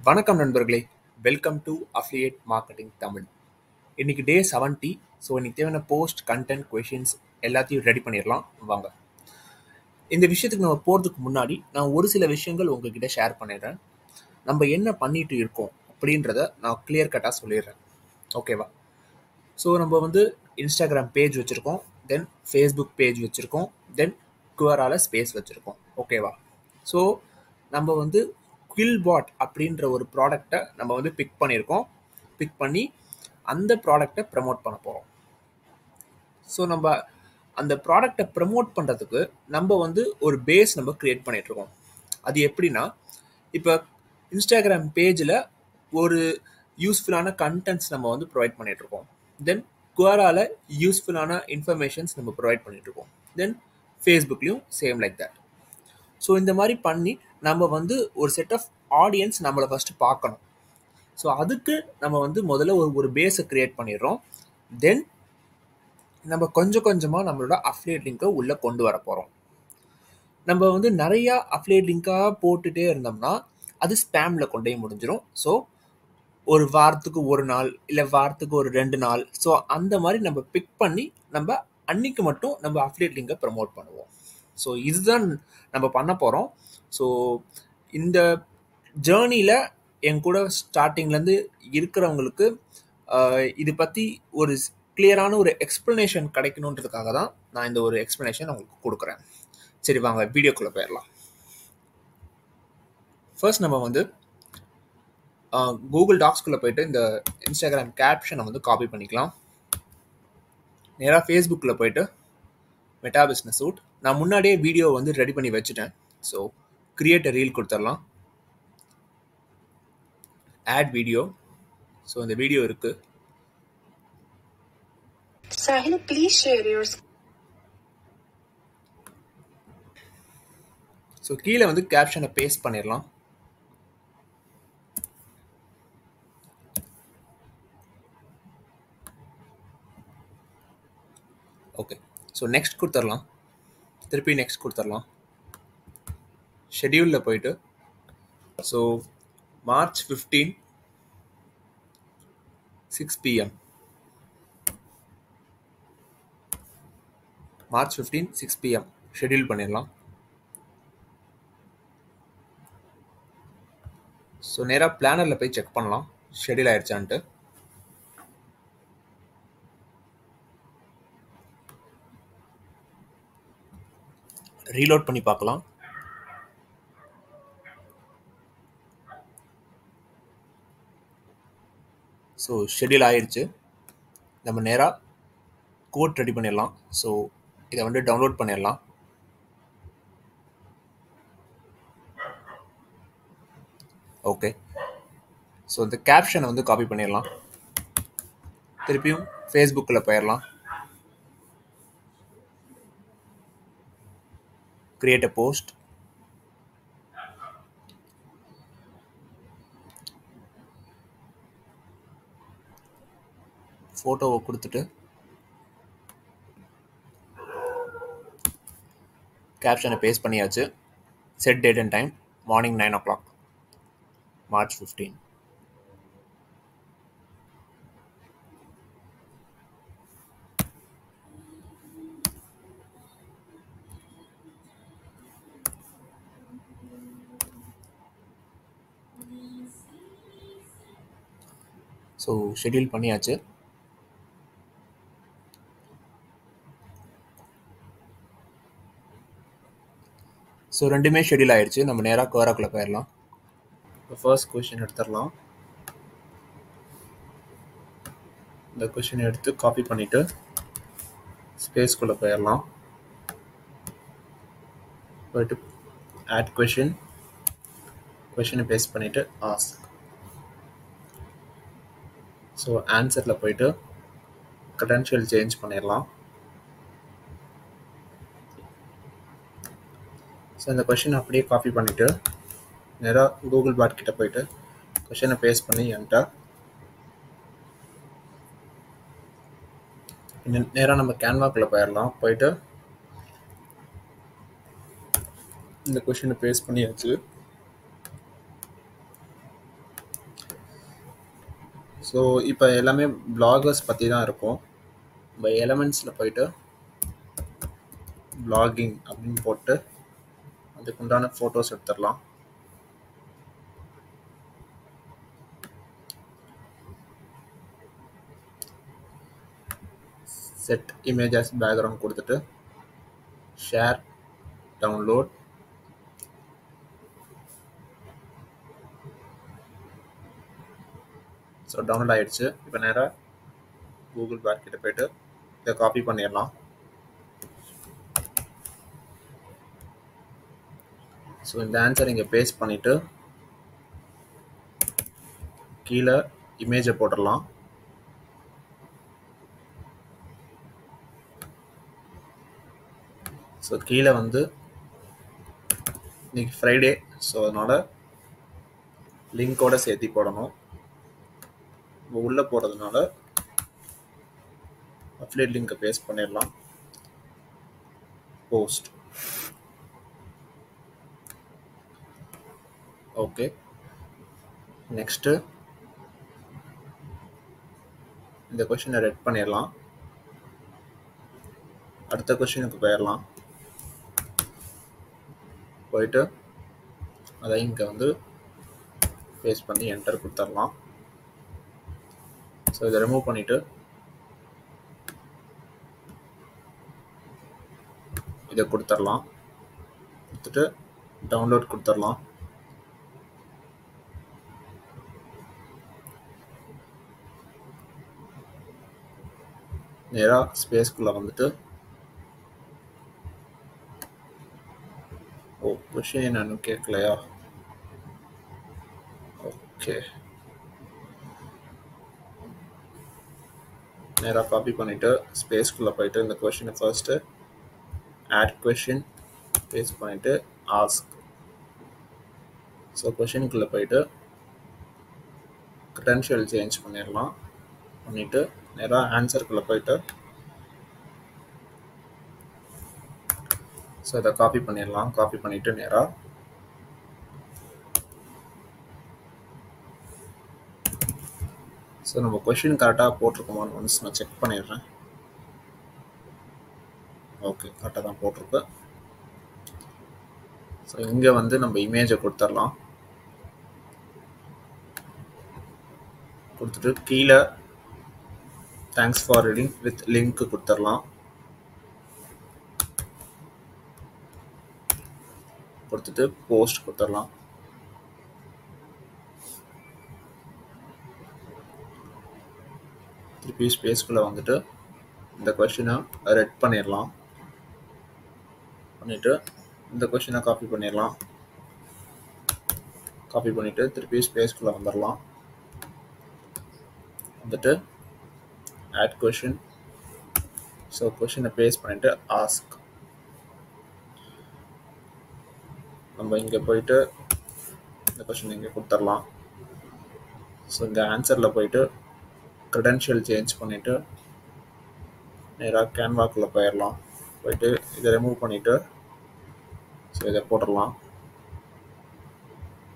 வணக்கம் நண்பர்களே. Welcome to affiliate marketing Tamil. இன்னைக்கு டே 70. ஸோ இன்னைக்கு தேவையான போஸ்ட் கண்டென்ட் கொஷின்ஸ் எல்லாத்தையும் ரெடி பண்ணிடலாம் வாங்க. இந்த விஷயத்துக்கு நம்ம போகிறதுக்கு முன்னாடி நான் ஒரு சில விஷயங்கள் உங்ககிட்ட ஷேர் பண்ணிடுறேன். நம்ம என்ன பண்ணிட்டு இருக்கோம் அப்படின்றத நான் கிளியர் கட்டாக சொல்லிடுறேன். ஓகேவா? ஸோ நம்ம இன்ஸ்டாகிராம் பேஜ் வச்சுருக்கோம், தென் ஃபேஸ்புக் பேஜ் வச்சுருக்கோம், தென் குவரால ஸ்பேஸ் வச்சுருக்கோம். ஓகேவா? ஸோ நம்ம குயில்பாட் அப்படின்ற ஒரு ப்ராடக்டை நம்ம பிக் பண்ணியிருக்கோம். பிக் பண்ணி அந்த ப்ராடக்டை ப்ரமோட் பண்ண போகிறோம். ஸோ நம்ம அந்த ப்ராடக்டை ப்ரமோட் பண்ணுறதுக்கு நம்ம ஒரு பேஸ் நம்ம க்ரியேட் பண்ணிகிட்ருக்கோம். அது எப்படின்னா, இப்போ இன்ஸ்டாகிராம் பேஜில் ஒரு யூஸ்ஃபுல்லான கண்டென்ட்ஸ் நம்ம ப்ரொவைட் பண்ணிகிட்ருக்கோம். தென் குவரால யூஸ்ஃபுல்லான இன்ஃபர்மேஷன்ஸ் நம்ம ப்ரொவைட் பண்ணிகிட்ருக்கோம். தென் ஃபேஸ்புக்லேயும் சேம் லைக் தட். ஸோ இந்த மாதிரி பண்ணி நம்ம ஒரு செட் ஆஃப் ஆடியன்ஸ் நம்மளை ஃபஸ்ட்டு பார்க்கணும். ஸோ அதுக்கு நம்ம முதல்ல ஒரு பேஸை க்ரியேட் பண்ணிடுறோம். தென் நம்ம கொஞ்சம் கொஞ்சமாக நம்மளோட அஃபிலியேட் லிங்கை உள்ளே கொண்டு வர போகிறோம். நம்ம நிறையா அஃபிலியேட் லிங்காக போட்டுகிட்டே இருந்தோம்னா அது ஸ்பேமில் கொண்டே முடிஞ்சிடும். ஸோ ஒரு வாரத்துக்கு ஒரு நாள் இல்லை வாரத்துக்கு ஒரு 2 நாள், ஸோ அந்த மாதிரி நம்ம பிக் பண்ணி நம்ம அன்னைக்கு மட்டும் நம்ம அஃபிலியேட் லிங்கை ப்ரமோட் பண்ணுவோம். ஸோ இதுதான் நம்ம பண்ண போகிறோம். ஸோ இந்த ஜேர்னியில் என் கூட ஸ்டார்டிங்லேருந்து இருக்கிறவங்களுக்கு இது பற்றி ஒரு கிளியரான ஒரு எக்ஸ்ப்ளனேஷன் கிடைக்கணுன்றதுக்காக தான் நான் இந்த ஒரு எக்ஸ்ப்ளனேஷன் உங்களுக்கு கொடுக்குறேன். சரி வாங்க வீடியோக்குள்ளே போயிடலாம். ஃபர்ஸ்ட் நம்ம கூகுள் டாக்ஸ்குள்ளே போயிட்டு இந்த இன்ஸ்டாகிராம் கேப்ஷனை காப்பி பண்ணிக்கலாம். நேராக ஃபேஸ்புக்கில் போயிட்டு மெட்டா பிஸ்னஸ் சூட், நான் முன்னாடியே வீடியோ ரெடி பண்ணி வச்சுட்டேன். ஸோ கிரியேட் அ ரீல் கொடுத்துடலாம். Add video. ஸோ இந்த வீடியோ இருக்குது. Sahil, please share your. So கீழே கேப்ஷனை பேஸ்ட் பண்ணிடலாம். ஓகே. ஸோ நெக்ஸ்ட் கொடுத்துடலாம். திருப்பி நெக்ஸ்ட் கொடுத்துடலாம். ஷெட்யூலில் போயிட்டு so March 15 6 PM, March 15 6 PM schedule பண்ணிடலாம். ஸோ நேராக பிளானரில் போய் செக் பண்ணலாம் ஷெட்யூல் ஆயிடுச்சான்ட்டு. ரீலோட் பண்ணி பார்க்கலாம். ஸோ ஷெட்யூல் ஆயிடுச்சு. நம்ம நேராக கோட் ரெடி பண்ணிடலாம். ஸோ இதை டவுன்லோட் பண்ணிடலாம். ஓகே. ஸோ இந்த கேப்ஷனை காப்பி பண்ணிடலாம். திருப்பியும் ஃபேஸ்புக்கில் போயிடலாம். Create a post. ஃபோட்டோவை கொடுத்துட்டு கேப்ஷனை பேஸ்ட் பண்ணியாச்சு. Set date and time morning 9 o'clock, March 15. So schedule பண்ணியாச்சு. ஸோ ரெண்டுமே ஷெட்யூல் ஆயிடுச்சு. நம்ம நேராக குவராக்குள்ளே போயிடலாம். ஃபர்ஸ்ட் கொஷின் எடுத்துடலாம். இந்த கொஷின் எடுத்து காப்பி பண்ணிவிட்டு ஸ்பேஸ்குள்ளே போயிடலாம். போயிட்டு ஆட் கொஷின், கொஷினை பேஸ்ட் பண்ணிவிட்டு ஆஸ்க். ஸோ ஆன்சரில் போயிட்டு க்ரெடென்ஷியல் சேஞ்ச் பண்ணிடலாம். ஸோ இந்த கொஷின் அப்படியே காப்பி பண்ணிவிட்டு நேராக கூகுள் பாட் கிட்ட போயிட்டு கொஷினை பேஸ்ட் பண்ணி என்டர். நேராக நம்ம கேன்வாக்குள்ளே போயிடலாம். போயிட்டு இந்த கொஷினை பேஸ்ட் பண்ணியாச்சு. ஸோ இப்போ எல்லாமே பிளாகர்ஸ் பற்றி தான் இருக்கும். இப்போ எலமெண்ட்ஸில் போயிட்டு பிளாகிங் அப்படின்னு போட்டு அதுக்குண்டான ஃபோட்டோஸ் எடுத்துடலாம். செட் இமேஜஸ் பேக்ரவுண்ட் கொடுத்துட்டு ஷேர் டவுன்லோட். ஸோ டவுன்லோட் ஆகிடுச்சு. இப்போ நேராக கூகுள் பேக் கிட்ட போயிட்டு இதை காப்பி பண்ணிடலாம். ஸோ இந்த ஆன்சர் இங்கே பேஸ்ட் பண்ணிவிட்டு கீழே இமேஜை போட்டுடலாம். ஸோ கீழே வந்து இன்னைக்கு ஃப்ரைடே, ஸோ அதனால் லிங்கோட சேர்த்து போடணும். உள்ளே போகிறதுனால அஃபிலியேட் லிங்கை பேஸ்ட் பண்ணிடலாம். போஸ்ட். ஓகே, நெக்ஸ்ட்டு இந்த கொஷினை ரெட் பண்ணிடலாம். அடுத்த கொஷினுக்கு போயிடலாம். போயிட்டு அதை இங்கே வந்து பேஸ்ட் பண்ணி என்டர் கொடுத்துடலாம். ஸோ இதை ரிமூவ் பண்ணிவிட்டு இதை கொடுத்துடலாம். கொடுத்துட்டு டவுன்லோட் கொடுத்துடலாம். நேராக ஸ்பேஸ்க்குள்ளே வந்துட்டு கொஷின் என்னன்னு கேட்கலையா? ஓகே, நேராக காப்பி பண்ணிவிட்டு ஸ்பேஸ்க்குள்ளே போயிட்டு இந்த கொஷினை ஃபர்ஸ்ட்டு ஆட் கொஷின் பேஸ்ட் பண்ணிவிட்டு ஆஸ்க். ஸோ கொஷினுக்குள்ளே போயிட்டு க்ரெடென்ஷியல் சேஞ்ச் பண்ணிடலாம். பண்ணிவிட்டு நேராக ஆன்சருக்குள்ளே போயிட்டு ஸோ இதை காப்பி பண்ணிடலாம். காப்பி பண்ணிவிட்டு நேராக ஸோ நம்ம கொஷின் கரெக்டாக போட்டிருக்கோமான்னு ஒன்ஸ் நான் செக் பண்ணிடுறேன். ஓகே, கரெக்டாக தான் போட்டிருக்கு. ஸோ இங்கே வந்து நம்ம இமேஜை கொடுத்துடலாம். கொடுத்துட்டு கீழே thanks for reading with link கொடுத்துடலாம். கொடுத்துட்டு போஸ்ட் கொடுத்துடலாம். திருப்பி ஸ்பேஸ்க்குள்ளே வந்துட்டு இந்த கொஷினை ரெட் பண்ணிடலாம். பண்ணிவிட்டு இந்த கொஷினை காப்பி பண்ணிடலாம். காப்பி பண்ணிவிட்டு திருப்பி ஸ்பேஸ்க்குள்ளே வந்துடலாம். வந்துட்டு ஆட் கொஷின். ஸோ கொஷினை பேஸ்ட் பண்ணிவிட்டு ஆஸ்க். நம்ம இங்கே போயிட்டு இந்த கொஷின் இங்கே கொடுத்துடலாம். ஸோ இந்த ஆன்சரில் போயிட்டு க்ரெடென்ஷியல் சேஞ்ச் பண்ணிவிட்டு நேராக கேன்வாக்குள்ளே போயிடலாம். போயிட்டு இதை ரிமூவ் பண்ணிவிட்டு ஸோ இதை போட்டுடலாம்.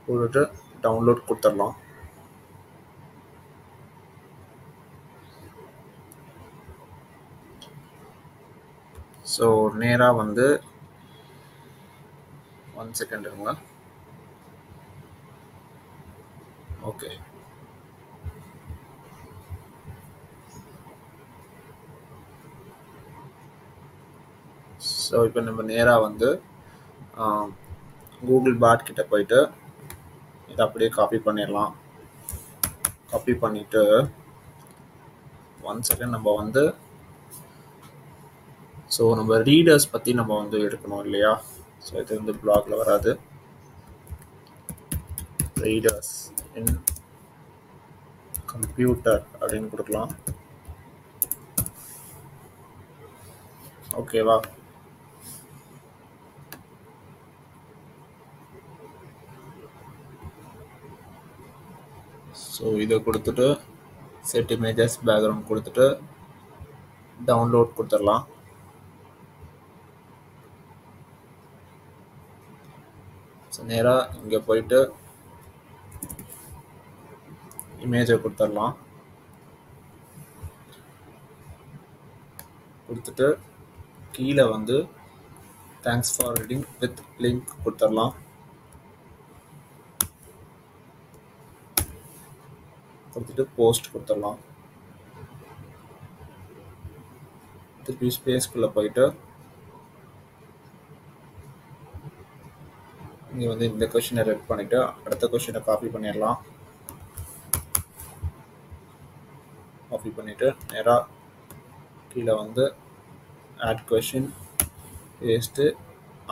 போட்டுட்டு டவுன்லோட் கொடுத்துடலாம். ஸோ நேராக வந்து 1 செகண்ட் இருங்க. ஓகே, ஸோ இப்போ நம்ம நேராக வந்து கூகுள் பாட் கிட்ட போயிட்டு இதை அப்படியே காப்பி பண்ணிடலாம். காப்பி பண்ணிவிட்டு 1 செகண்ட் நம்ம வந்து ஸோ நம்ம ரீடர்ஸ் பற்றி நம்ம வந்து எடுக்கணும் இல்லையா? ஸோ இது வந்து பிளாக்ல வராது. ரீடர்ஸ் இன் கம்ப்யூட்டர் அப்படின்னு கொடுக்கலாம். ஓகேவா? ஸோ இதை கொடுத்துட்டு செட் இமேஜஸ் பேக்ரவுண்ட் கொடுத்துட்டு டவுன்லோட் கொடுத்துடலாம். ஸோ நேராக இங்கே போயிட்டு இமேஜை கொடுத்துடலாம். கொடுத்துட்டு கீழே வந்து thanks for reading with link கொடுத்துடலாம். கொடுத்துட்டு போஸ்ட் கொடுத்துடலாம். திருப்பி ஸ்பேஸ்க்குள்ளே போயிட்டு இங்கே வந்து இந்த கொஷினை ரெட் பண்ணிவிட்டு அடுத்த கொஷினை காப்பி பண்ணிடலாம். காப்பி பண்ணிவிட்டு நேராக கீழே வந்து add question paste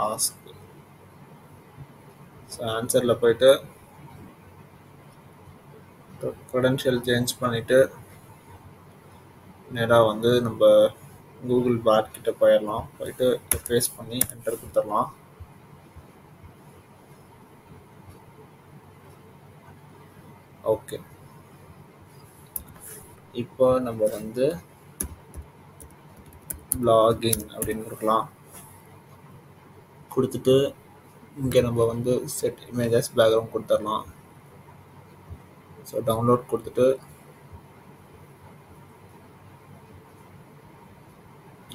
ask. So ஆன்சரில் போயிட்டு க்ரெடென்ஷியல் சேஞ்ச் பண்ணிவிட்டு நேராக வந்து நம்ம கூகுள் பாட் கிட்ட போயிடலாம். போயிட்டு பேஸ்ட் பண்ணி என்டர் கொடுத்துடலாம். ஓகே, இப்போ நம்ம வந்து பிளாகிங் அப்படின்னு கொடுக்கலாம். கொடுத்துட்டு இங்கே நம்ம வந்து செட் இமேஜஸ் பேக்ரவுண்ட் கொடுத்துடலாம். ஸோ டவுன்லோட் கொடுத்துட்டு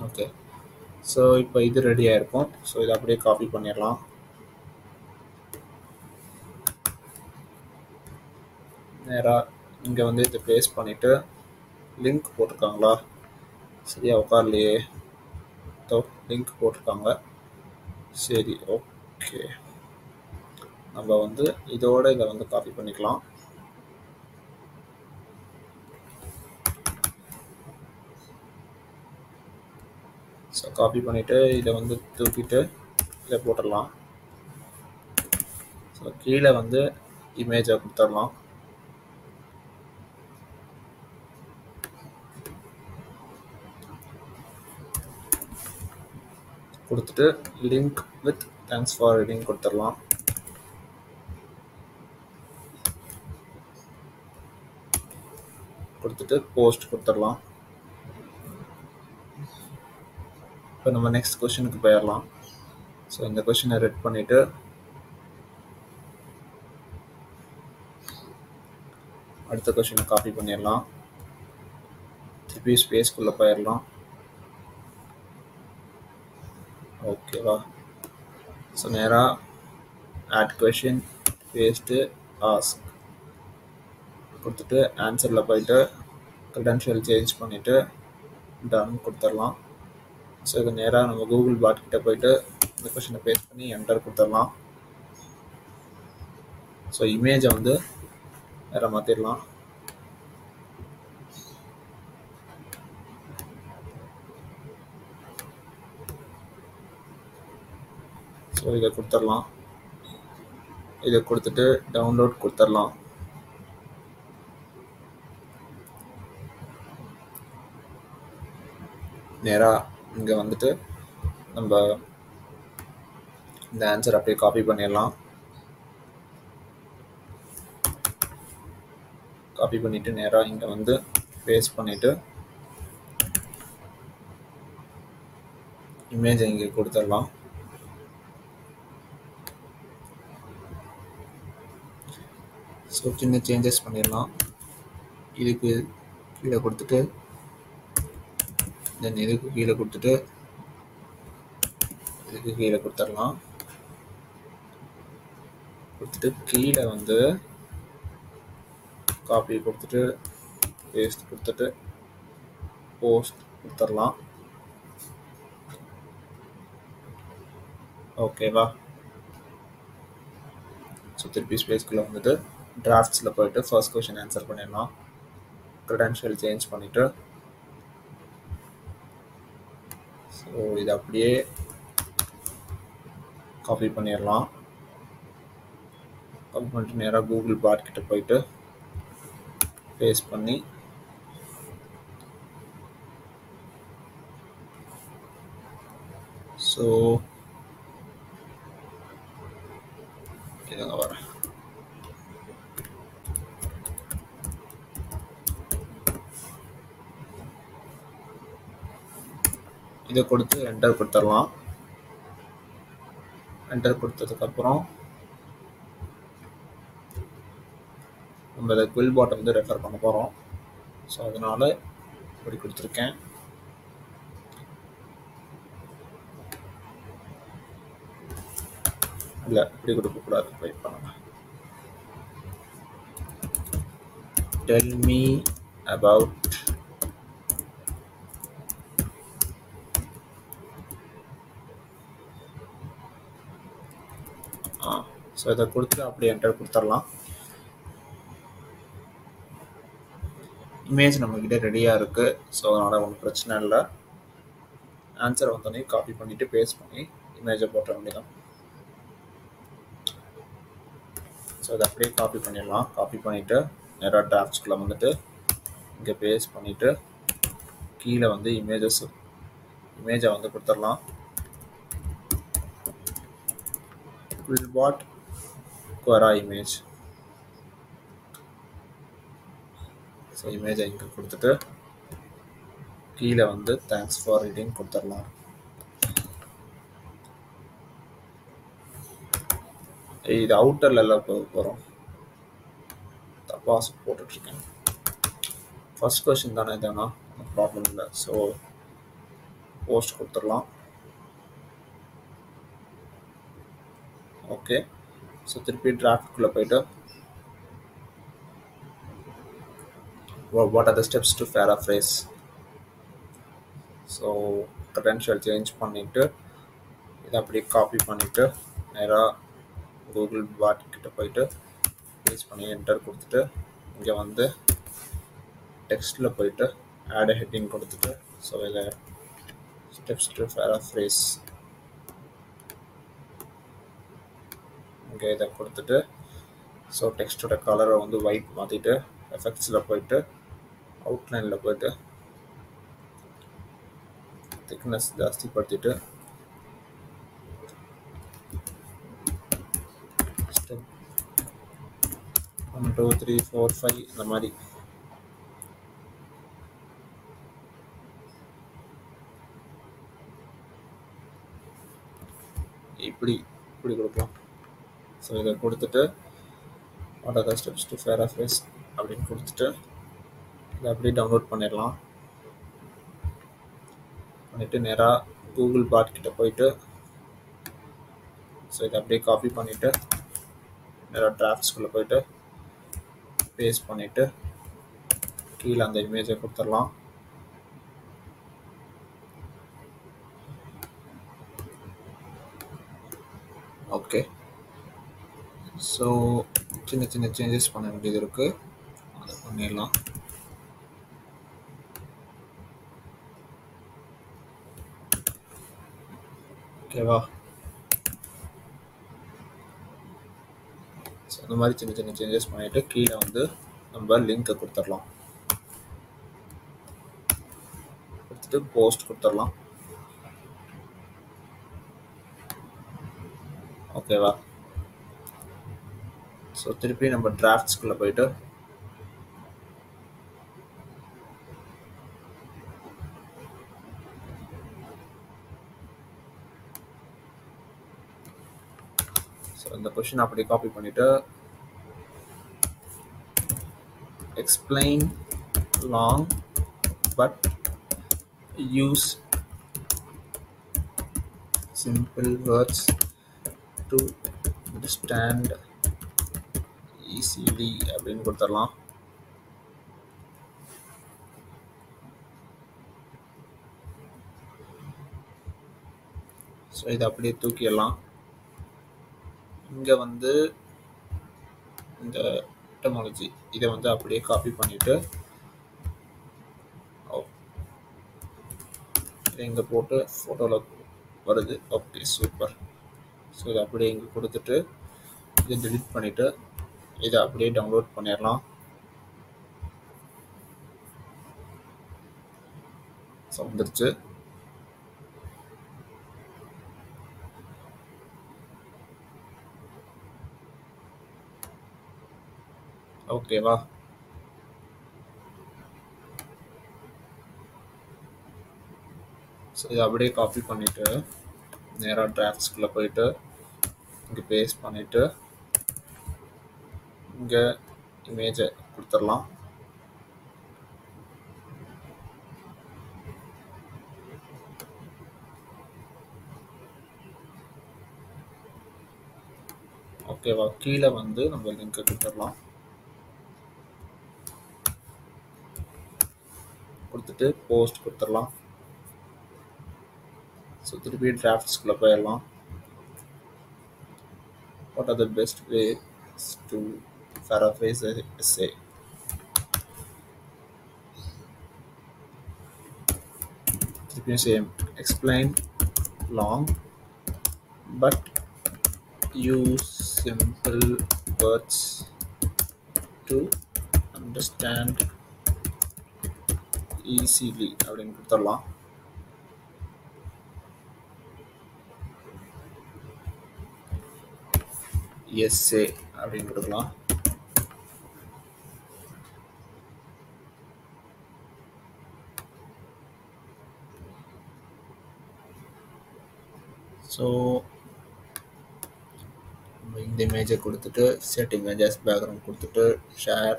ஓகே, ஸோ இப்போ இது ரெடியாக இருக்கும். ஸோ இதை அப்படியே காப்பி பண்ணிடலாம். நேராக இங்கே வந்து இதை பேஸ்ட் பண்ணிவிட்டு லிங்க் போட்டிருக்காங்களா, சரியாக உட்காரலையே, லிங்க் போட்டிருக்காங்க. சரி, ஓகே, நம்ம வந்து இதோட இதை வந்து காப்பி பண்ணிக்கலாம். ஸோ காப்பி பண்ணிவிட்டு இதை வந்து தூக்கிட்டு இதை போட்டுடலாம். ஸோ கீழே வந்து இமேஜை கொடுத்துடலாம். கொடுத்துட்டு link with thanks for reading கொடுத்துடலாம். கொடுத்துட்டு போஸ்ட் கொடுத்துடலாம். இப்போ நம்ம நெக்ஸ்ட் கொஷனுக்கு போயிடலாம். ஸோ இந்த கொஷினை ரெட் பண்ணிவிட்டு அடுத்த கொஷினை காப்பி பண்ணிடலாம். திருப்பி ஸ்பேஸ்க்குள்ளே போயிடலாம். ஓகேவா? ஸோ நேராக ஆட் கொஷின் பேஸ்ட்டு ஆஸ்க் கொடுத்துட்டு ஆன்சரில் போயிட்டு க்ரெடென்ஷியல் சேஞ்ச் பண்ணிவிட்டு டன் கொடுத்துடலாம். ஸோ இது நேராக நம்ம கூகுள் பாட் கிட்ட போயிட்டு இந்த கொஷினை பேஸ்ட் பண்ணி என்டர் கொடுத்துடலாம். ஸோ இமேஜை வந்து வேறு மாற்றிடலாம். ஸோ இதை கொடுத்துடலாம். இதை கொடுத்துட்டு டவுன்லோட் கொடுத்துடலாம். நேராக இங்கே வந்துட்டு நம்ம இந்த ஆன்சர் அப்படியே காப்பி பண்ணிடலாம். காப்பி பண்ணிவிட்டு நேராக இங்கே வந்து பேஸ்ட் பண்ணிவிட்டு இமேஜை இங்கே கொடுத்துடலாம். ஸோ சின்ன சேஞ்சஸ் பண்ணிடலாம். இதுக்கு கீழே கொடுத்துட்டு தென் இதுக்கு கீழே கொடுத்துட்டு இதுக்கு கீழே கொடுத்துடலாம். கொடுத்துட்டு கீழே வந்து காப்பி கொடுத்துட்டு பேஸ்ட் கொடுத்துட்டு போஸ்ட் கொடுத்துடலாம். ஓகேவா? ஸோ திருப்பி ஸ்பேஸ்க்குள்ளே வந்துட்டு டிராஃப்ட்ஸில் போயிட்டு ஃபர்ஸ்ட் கொஷின் ஆன்சர் பண்ணிடலாம். க்ரெடென்ஷியல் சேஞ்ச் பண்ணிவிட்டு ஸோ இதை அப்படியே காப்பி பண்ணிடலாம். காப்பி பண்ணிட்டு நேராக கூகுள் பாட் கிட்ட போயிட்டு பேஸ்ட் பண்ணி ஸோ இதுங்க வரேன். இதை கொடுத்து என்டர் கொடுத்துடலாம். என்டர் கொடுத்ததுக்கப்புறம் நம்ம இதை குவில் பாட்டை வந்து ரெஃபர் பண்ண போகிறோம். ஸோ அதனால் இப்படி கொடுத்துருக்கேன். இல்லை இப்படி கொடுக்கக்கூடாது, வெயிட் பண்ணுங்க. டெல் மீ அபவுட் ஸோ இதை கொடுத்து அப்படியே என்டர் கொடுத்துடலாம். இமேஜ் நம்மக்கிட்ட ரெடியாக இருக்குது. ஸோ அதனால் ஒன்றும் பிரச்சனை இல்லை. ஆன்சர் வந்தோடனே காப்பி பண்ணிவிட்டு பேஸ்ட் பண்ணி இமேஜை போட்ட வேண்டியதான். ஸோ அதை அப்படியே காப்பி பண்ணிடலாம். காப்பி பண்ணிவிட்டு நேராக டிராஃப்ட்ஸ்குள்ளே வந்துட்டு இங்கே பேஸ்ட் பண்ணிவிட்டு கீழே வந்து இமேஜை வந்து கொடுத்துடலாம். Quillbot Quora image. ஸோ இமேஜை இங்கே கொடுத்துட்டு கீழே வந்து தேங்க்ஸ் ஃபார் ரீடிங் கொடுத்துடலாம். இது அவுட்டர்ல எல்லாம் போகிறோம், தப்பாக போட்டுட்ருக்கேன். ஃபர்ஸ்ட் கொஸ்டின் தானே இதுனா ப்ராப்ளம் இல்லை. ஸோ போஸ்ட் கொடுத்துடலாம். ஓகே. ஸோ திருப்பி டிராஃப்ட்குள்ளே போயிட்டு what are the steps to paraphrase. So credential change பண்ணிவிட்டு இதை அப்படியே காப்பி பண்ணிவிட்டு நேராக கூகுள் பாட் கிட்ட போயிட்டு பேஸ்ட் பண்ணி என்டர் கொடுத்துட்டு இங்கே வந்து டெக்ஸ்ட்டில் போயிட்டு ஆட் ஹெட்டிங் கொடுத்துட்டு ஸோ இதில் ஸ்டெப்ஸ் டு பேராஃப்ரேஸ் இங்கே இதை கொடுத்துட்டு ஸோ டெக்ஸ்ட்டோட கலரை வந்து ஒயிட் மாற்றிட்டு எஃபெக்ட்ஸில் போயிட்டு அவுட்லைனில் போயிட்டு திக்னஸ் ஜாஸ்தி படுத்திட்டு ஸ்டெப் 1 2 3 4 5 இந்த மாதிரி இப்படி கொடுக்கலாம். ஸோ இதை கொடுத்துட்டு what are the steps to paraphrase அப்படின்னு கொடுத்துட்டு இதை அப்படியே டவுன்லோட் பண்ணிடலாம். பண்ணிவிட்டு நேராக கூகுள் பாட் கிட்ட போயிட்டு ஸோ இதை அப்படியே காப்பி பண்ணிவிட்டு நேராக டிராஃப்ட்ஸ்குள்ளே போயிட்டு பேஸ்ட் பண்ணிவிட்டு கீழே அந்த இமேஜை கொடுத்துடலாம். ஓகே. ஸோ சின்ன சின்ன சேஞ்சஸ் பண்ண வேண்டியது இருக்குது, அதை பண்ணிடலாம். ஓகேவா? ஸோ இந்த மாதிரி சின்ன சின்ன சேஞ்சஸ் பண்ணிவிட்டு கீழே வந்து நம்ம லிங்க்கை கொடுத்துடலாம். கொடுத்துட்டு போஸ்ட் கொடுத்துடலாம். ஓகேவா? ஸோ திருப்பி நம்ம டிராஃப்ட்ஸ்குள்ளே போயிட்டு ஸோ இந்த கொஷின் அப்படி காப்பி பண்ணிவிட்டு explain long but use simple words to understand easily அப்படின்னு கொடுத்துடலாம். ஸோ இதை அப்படியே தூக்கிடலாம். இங்கே வந்து இந்த டெக்னாலஜி இதை வந்து அப்படியே காப்பி பண்ணிவிட்டு இதை இங்கே போட்டு ஃபோட்டோவில் வருது. Okay, super. ஸோ இதை அப்படியே இங்கே கொடுத்துட்டு இதை டெலிட் பண்ணிவிட்டு இதை அப்படியே டவுன்லோட் பண்ணிடலாம். ஸோ வந்துருச்சு. ஓகேவா? ஸோ இதை அப்படியே காப்பி பண்ணிவிட்டு நேராக டிராஃப்ட்ஸ்குள்ளே போயிட்டு இங்கே பேஸ்ட் பண்ணிவிட்டு இங்கே இமேஜை கொடுத்துடலாம். ஓகேவா? கீழே வந்து நம்ம லிங்க் கொடுத்துடலாம். கொடுத்துட்டு போஸ்ட் கொடுத்துடலாம். ஸோ திருப்பி டிராஃப்ட்ஸ்குள்ளே போயிடலாம். What are the best ways to paraphrase a essay? திருப்பியும் same. Explain long but use simple words to understand easily அப்படின்னு கொடுத்துடலாம். எஸ்ஏ அப்படின்னு கொடுக்கலாம். ஸோ இந்த இமேஜை கொடுத்துட்டு செட் இமேஜஸ் பேக்ரவுண்ட் கொடுத்துட்டு ஷேர்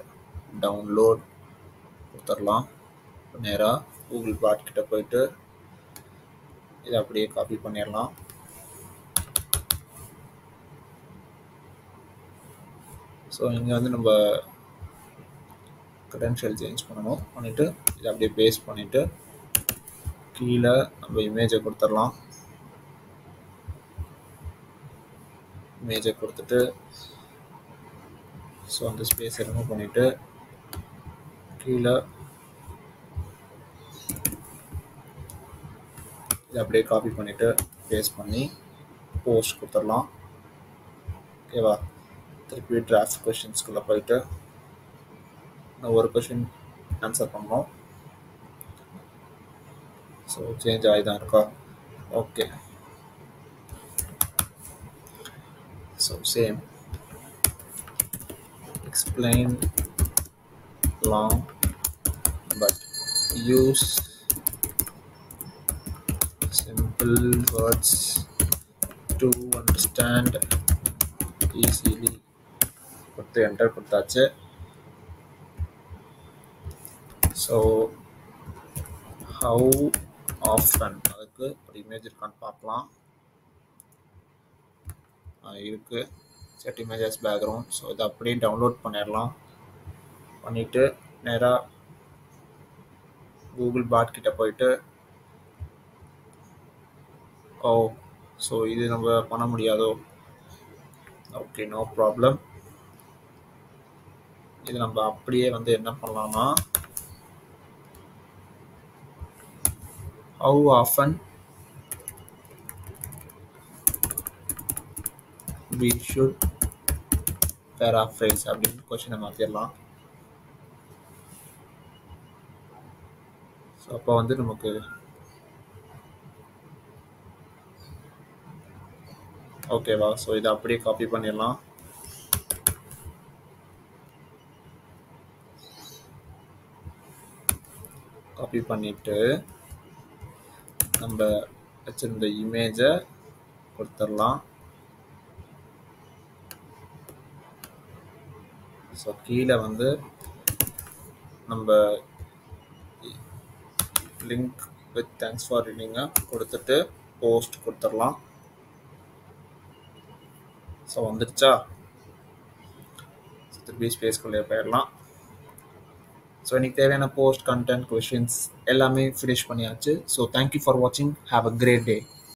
டவுன்லோட் கொடுத்துடலாம். நேராக கூகுள் பாட் கிட்ட போயிட்டு இதை அப்படியே காப்பி பண்ணிடலாம். ஸோ இங்கே வந்து நம்ம credential சேஞ்ச் பண்ணணும். பண்ணிவிட்டு இதை அப்படியே பேஸ்ட் பண்ணிவிட்டு கீழே நம்ம இமேஜை கொடுத்துடலாம். இமேஜை கொடுத்துட்டு ஸோ அந்த ஸ்பேஸை ரிமூவ் பண்ணிவிட்டு கீழே இதை அப்படியே காப்பி பண்ணிவிட்டு பேஸ்ட் பண்ணி போஸ்ட் கொடுத்துடலாம். ஓகேவா? திருப்பி டிராஃப்ட் கொஷின்ஸ்குள்ளே போயிட்டு ஒரு கொஷின் ஆன்சர் பண்ணோம். ஸோ சேஞ்ச் ஆகி தான் இருக்கா? Okay. So same. Explain long but use simple words to understand easily. கொடுத்து என்டர் கொடுத்தாச்சு. ஸோ how often அதுக்கு ஒரு இமேஜ் இருக்கான்னு பார்க்கலாம். இருக்கு. Set images background. ஸோ இதை அப்படியே டவுன்லோட் பண்ணிடலாம். பண்ணிவிட்டு நேராக கூகுள் பாட் கிட்ட போயிட்டு ஸோ இது நம்ம பண்ண முடியாதோ? Okay, no problem. இது நம்ம அப்படியே வந்து என்ன பண்ணலாம்னா how often we should paraphrase அப்படின்னு கொஸ்டினை மாற்றிடலாம். ஸோ அப்போ வந்து நமக்கு ஓகேவா? ஸோ இதை அப்படியே காப்பி பண்ணிடலாம். காப்பி பண்ணிவிட்டு நம்ம வச்சிருந்த இமேஜை கொடுத்துடலாம். ஸோ கீழே வந்து நம்ம லிங்க் வித் தேங்க்ஸ் ஃபார் ரீடிங்கை கொடுத்துட்டு போஸ்ட் கொடுத்துடலாம். ஸோ வந்துடுச்சா? திருப்பி ஸ்பேஸ்குள்ளே போயிடலாம். ஸோ எனக்கு தேவையான போஸ்ட் கண்டென்ட் கொஷின்ஸ் எல்லாமே ஃபினிஷ் பண்ணியாச்சு. ஸோ தேங்க்யூ ஃபார் வாட்சிங். Have a great day.